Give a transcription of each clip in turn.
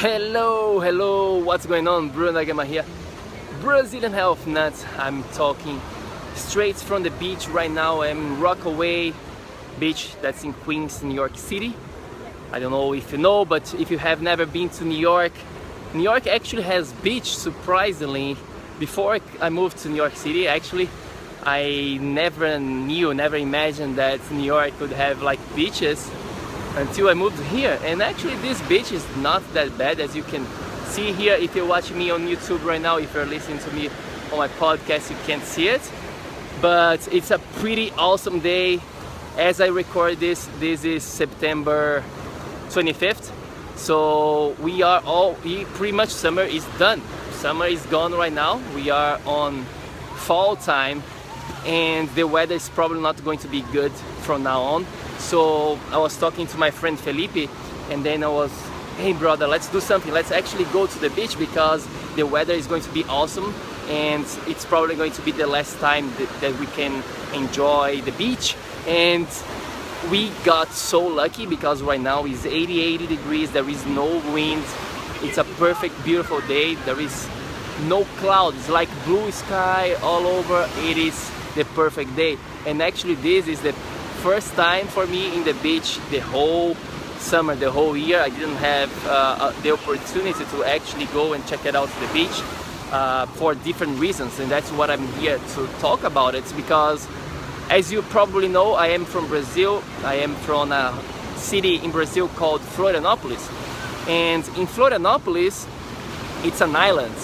Hello, what's going on? Bruno GAMA here, Brazilian Health Nuts. I'm talking straight from the beach right now. I'm in Rockaway Beach, that's in Queens, New York City. I don't know if you know, but if you have never been to New York actually has beach, surprisingly. Before I moved to New York City, actually, I never imagined that New York could have like beaches until I moved here. And actually this beach is not that bad, as you can see here. If you're watching me on YouTube right now, if you're listening to me on my podcast, you can't see it, but it's a pretty awesome day. As I record this is September 25th, so pretty much summer is done. Summer is gone right now. We are on fall time, and the weather is probably not going to be good from now on. So I was talking to my friend Felipe, and then I was, hey brother, let's do something. Let's actually go to the beach because the weather is going to be awesome, and it's probably going to be the last time that we can enjoy the beach. And we got so lucky because right now it's 80 degrees, there is no wind. It's a perfect, beautiful day. There is no clouds, like blue sky all over. It is the perfect day. And actually this is the first time for me in the beach the whole summer, the whole year. I didn't have the opportunity to actually go and check it out the beach for different reasons, and that's what I'm here to talk about. It's because, as you probably know, I am from Brazil. I am from a city in Brazil called Florianópolis, and in Florianópolis it's an island.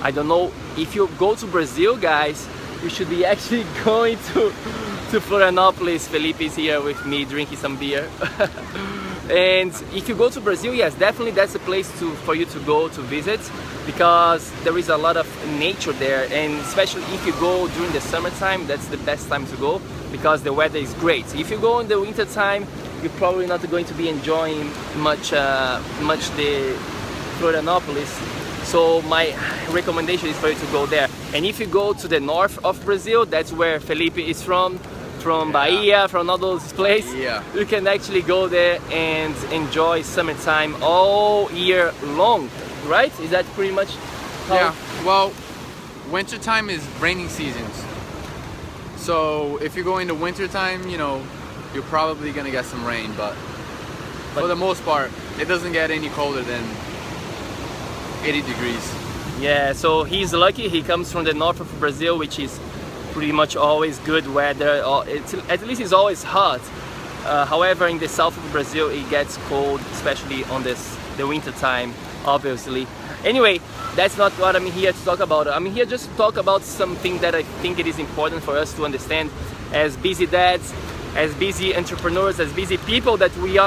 I don't know if you go to Brazil, guys, you should be actually going to Florianópolis. Felipe is here with me drinking some beer. And if you go to Brazil, yes, definitely that's a place for you to go to visit, because there is a lot of nature there, and especially if you go during the summertime, that's the best time to go because the weather is great. If you go in the winter time, you're probably not going to be enjoying much the Florianópolis. So my recommendation is for you to go there. And if you go to the north of Brazil, that's where Felipe is from Bahia, from all those places, you can actually go there and enjoy summertime all year long, right? Is that pretty much how? Yeah, well, wintertime is raining seasons. So if you go into wintertime, you know, you're probably gonna get some rain, but for the most part, it doesn't get any colder than 80 degrees. Yeah, so he's lucky. He comes from the north of Brazil, which is pretty much always good weather. At least it's always hot. However, in the south of Brazil it gets cold, especially on the winter time, obviously. Anyway, that's not what I'm here to talk about. I'm here just to talk about something that I think it is important for us to understand as busy dads, as busy entrepreneurs, as busy people that we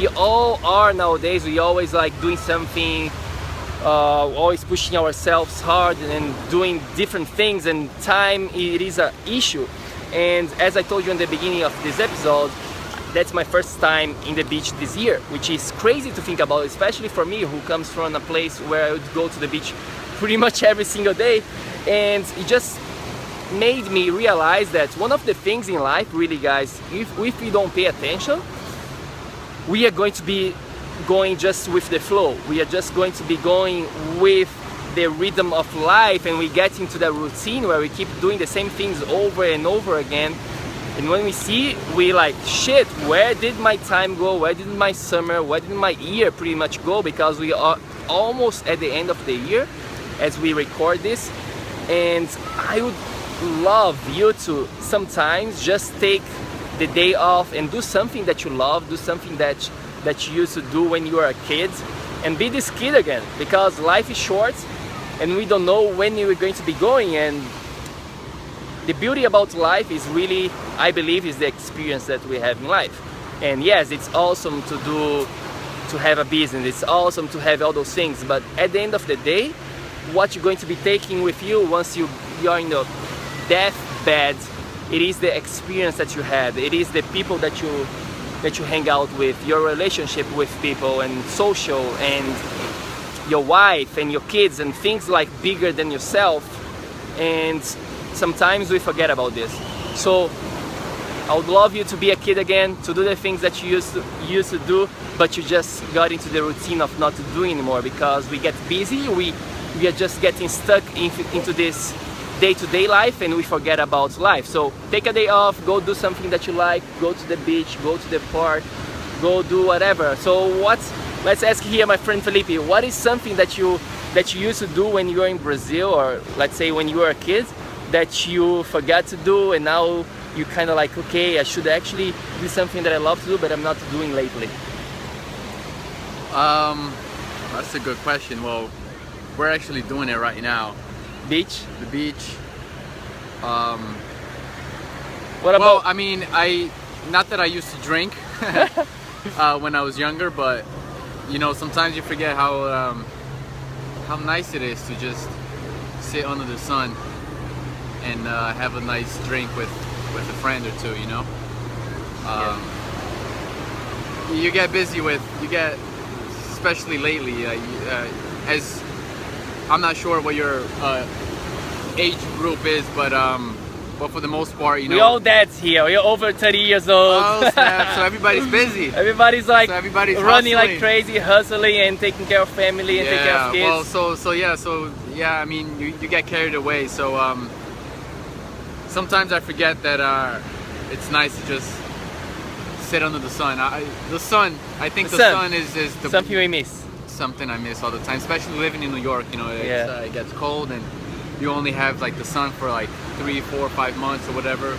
all are nowadays. We always like doing something, always pushing ourselves hard and doing different things, and time, it is an issue. And as I told you in the beginning of this episode, that's my first time in the beach this year, which is crazy to think about, especially for me who comes from a place where I would go to the beach pretty much every single day. And it just made me realize that one of the things in life, really guys, if we don't pay attention, we are going to be going just with the flow. We are just going to be going with the rhythm of life, and we get into the routine where we keep doing the same things over and over again. And when we see, we like, shit, where did my time go? Where did my summer, where did my year pretty much go? Because we are almost at the end of the year as we record this. And I would love you to sometimes just take the day off and do something that you love, do something that you used to do when you were a kid, and be this kid again, because life is short and we don't know when we're going to be going. And the beauty about life is really, I believe, is the experience that we have in life. And yes, it's awesome to have a business, it's awesome to have all those things, but at the end of the day, what you're going to be taking with you once you are in the deathbed, it is the experience that you have, it is the people that you hang out with, your relationship with people, and social, and your wife and your kids, and things like bigger than yourself. And sometimes we forget about this. So I would love you to be a kid again, to do the things that you used to do, but you just got into the routine of not doing anymore because we get busy, we are just getting stuck into this day-to-day life and we forget about life. So take a day off, go do something that you like, go to the beach, go to the park, go do whatever. So let's ask here my friend Felipe, what is something that you used to do when you were in Brazil, or let's say when you were a kid, that you forgot to do and now you kind of like, okay, I should actually do something that I love to do but I'm not doing lately? That's a good question. Well, we're actually doing it right now. Beach? The beach. What about? Well, I mean, not that I used to drink when I was younger, but you know, sometimes you forget how nice it is to just sit under the sun and have a nice drink with a friend or two, you know. You get busy especially lately, as I'm not sure what your age group is, but for the most part, you know. We all dads here. We're over 30 years old. Oh snap! So everybody's busy. Everybody's like everybody's running hustling. like crazy, hustling and taking care of family and taking care of kids. Well, so yeah. I mean, you get carried away. So sometimes I forget that it's nice to just sit under the sun. I think the sun is the something we miss. Something I miss all the time, especially living in New York. You know, it gets cold and you only have like the sun for like 3, 4, 5 months or whatever.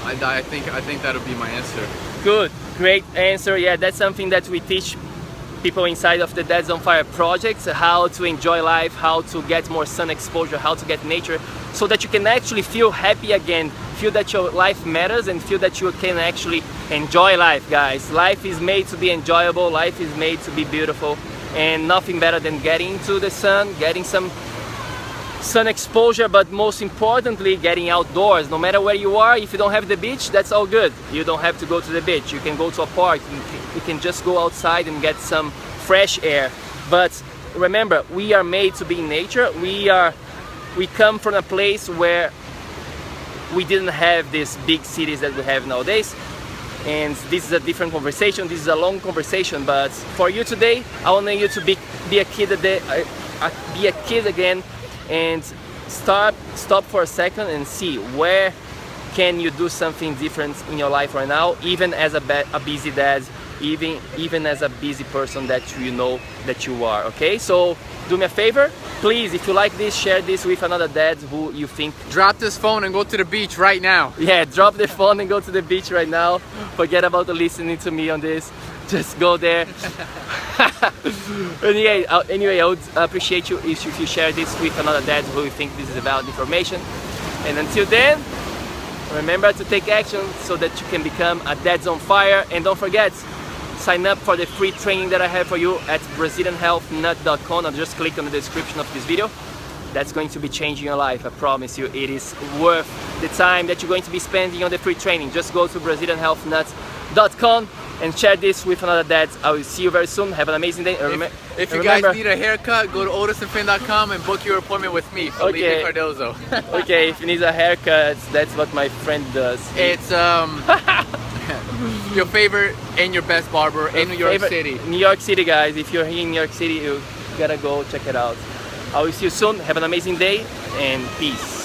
I think that'll be my answer. Good, great answer. Yeah, that's something that we teach people inside of the Dads on Fire project, how to enjoy life, how to get more sun exposure, how to get nature, so that you can actually feel happy again, feel that your life matters and feel that you can actually enjoy life, guys. Life is made to be enjoyable, life is made to be beautiful, and nothing better than getting into the sun, getting some sun exposure, but most importantly getting outdoors. No matter where you are, if you don't have the beach, that's all good. You don't have to go to the beach, you can go to a park, you can just go outside and get some fresh air. But remember, we are made to be in nature. We come from a place where we didn't have these big cities that we have nowadays, and this is a different conversation, this is a long conversation, but for you today I want you to be a kid again, and stop for a second and see where can you do something different in your life right now, even as a busy dad, even as a busy person that you know that you are. Okay, so do me a favor, please, if you like this, share this with another dad who you think. Drop this phone and go to the beach right now. Yeah, drop the phone and go to the beach right now. Forget about listening to me on this. Just go there. Anyway, I would appreciate you if you share this with another dad who you think this is valid information. And until then, remember to take action so that you can become a Dads on Fire. And don't forget, sign up for the free training that I have for you at BrazilianHealthNut.com, or just click on the description of this video. That's going to be changing your life, I promise you. It is worth the time that you're going to be spending on the free training. Just go to BrazilianHealthNut.com and share this with another dad. I will see you very soon. Have an amazing day. If you guys need a haircut, go to otisandfinn.com and book your appointment with me, Felipe Cardozo. Okay, if you need a haircut, that's what my friend does. It's your favorite and your best barber in New York City. New York City, guys. If you're here in New York City, you gotta go check it out. I will see you soon. Have an amazing day and peace.